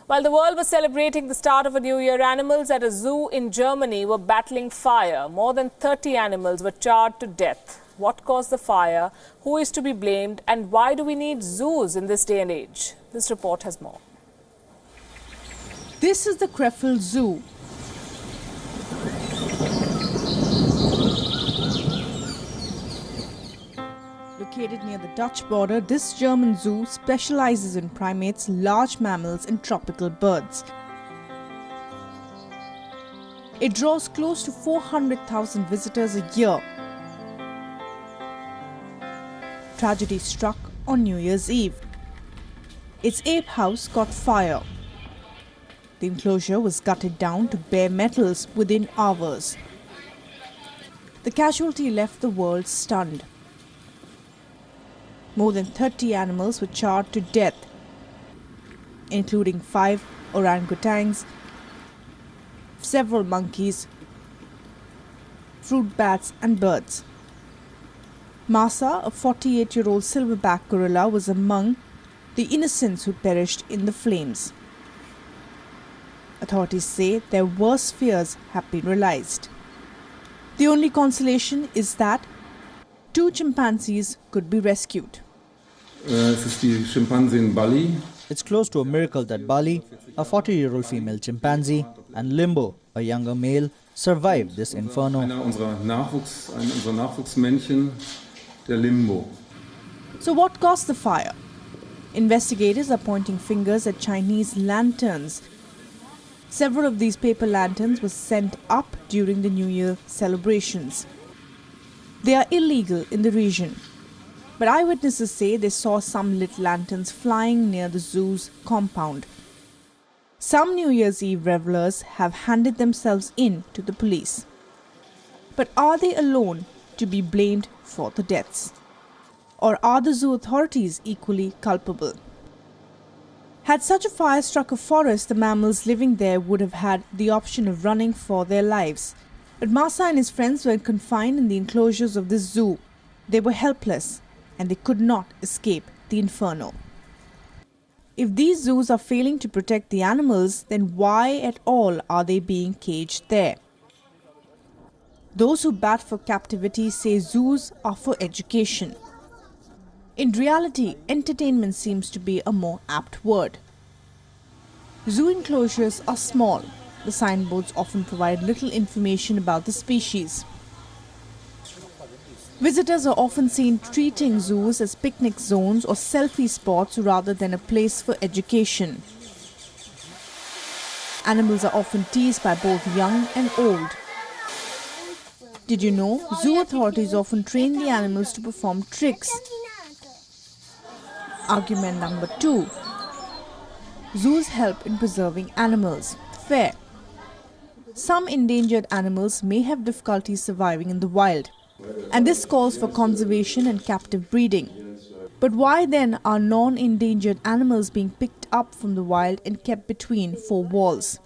While the world was celebrating the start of a new year, animals at a zoo in Germany were battling fire. More than 30 animals were charred to death. What caused the fire? Who is to be blamed? And why do we need zoos in this day and age? This report has more. This is the Krefeld Zoo. Located near the Dutch border, this German zoo specializes in primates, large mammals and tropical birds. It draws close to 400,000 visitors a year. Tragedy struck on New Year's Eve. Its ape house caught fire. The enclosure was gutted down to bare metals within hours. The casualty left the world stunned. More than 30 animals were charred to death, including 5 orangutans, several monkeys, fruit bats and birds. Masa, a 48-year-old silverback gorilla, was among the innocents who perished in the flames. Authorities say their worst fears have been realized. The only consolation is that 2 chimpanzees could be rescued. It's close to a miracle that Bali, a 40-year-old female chimpanzee, and Limbo, a younger male, survived this inferno. So what caused the fire? Investigators are pointing fingers at Chinese lanterns. Several of these paper lanterns were sent up during the New Year celebrations. They are illegal in the region. But eyewitnesses say they saw some lit lanterns flying near the zoo's compound. Some New Year's Eve revelers have handed themselves in to the police. But are they alone to be blamed for the deaths? Or are the zoo authorities equally culpable? Had such a fire struck a forest, the mammals living there would have had the option of running for their lives. But Masa and his friends were confined in the enclosures of this zoo. They were helpless, and they could not escape the inferno. If these zoos are failing to protect the animals, then why at all are they being caged there? Those who bat for captivity say zoos are for education. In reality, entertainment seems to be a more apt word. Zoo enclosures are small. The signboards often provide little information about the species. Visitors are often seen treating zoos as picnic zones or selfie spots rather than a place for education. Animals are often teased by both young and old. Did you know zoo authorities often train the animals to perform tricks? Argument number 2. Zoos help in preserving animals. Fair. Some endangered animals may have difficulty surviving in the wild, and this calls for conservation and captive breeding. But why then are non-endangered animals being picked up from the wild and kept between 4 walls?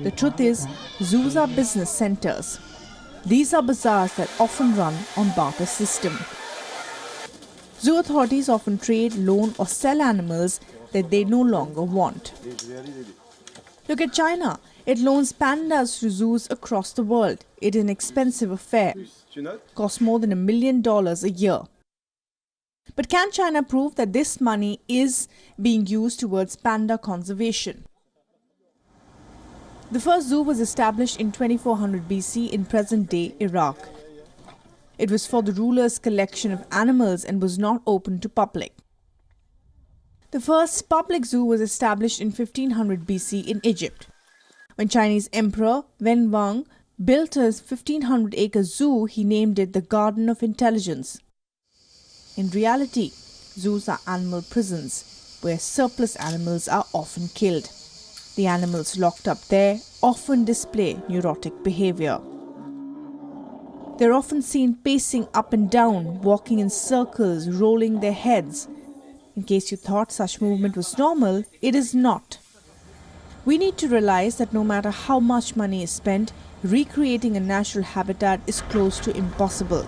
The truth is, zoos are business centers. These are bazaars that often run on barter system. Zoo authorities often trade, loan or sell animals that they no longer want. Look at China. It loans pandas to zoos across the world. It is an expensive affair. Costs more than $1 million a year. But can China prove that this money is being used towards panda conservation? The first zoo was established in 2400 BC in present-day Iraq. It was for the ruler's collection of animals and was not open to public. The first public zoo was established in 1500 BC in Egypt. When Chinese Emperor Wen Wang built a 1500-acre zoo, he named it the Garden of Intelligence. In reality, zoos are animal prisons, where surplus animals are often killed. The animals locked up there often display neurotic behavior. They're often seen pacing up and down, walking in circles, rolling their heads. In case you thought such movement was normal, it is not. We need to realize that no matter how much money is spent, recreating a natural habitat is close to impossible.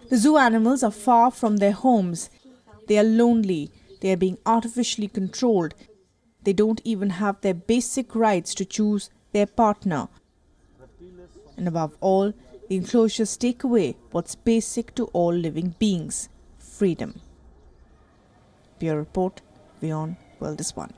The zoo animals are far from their homes. They are lonely, They are being artificially controlled. They don't even have their basic rights to choose their partner. And above all, the enclosures take away what's basic to all living beings: freedom. Bureau Report, Wion, World is One.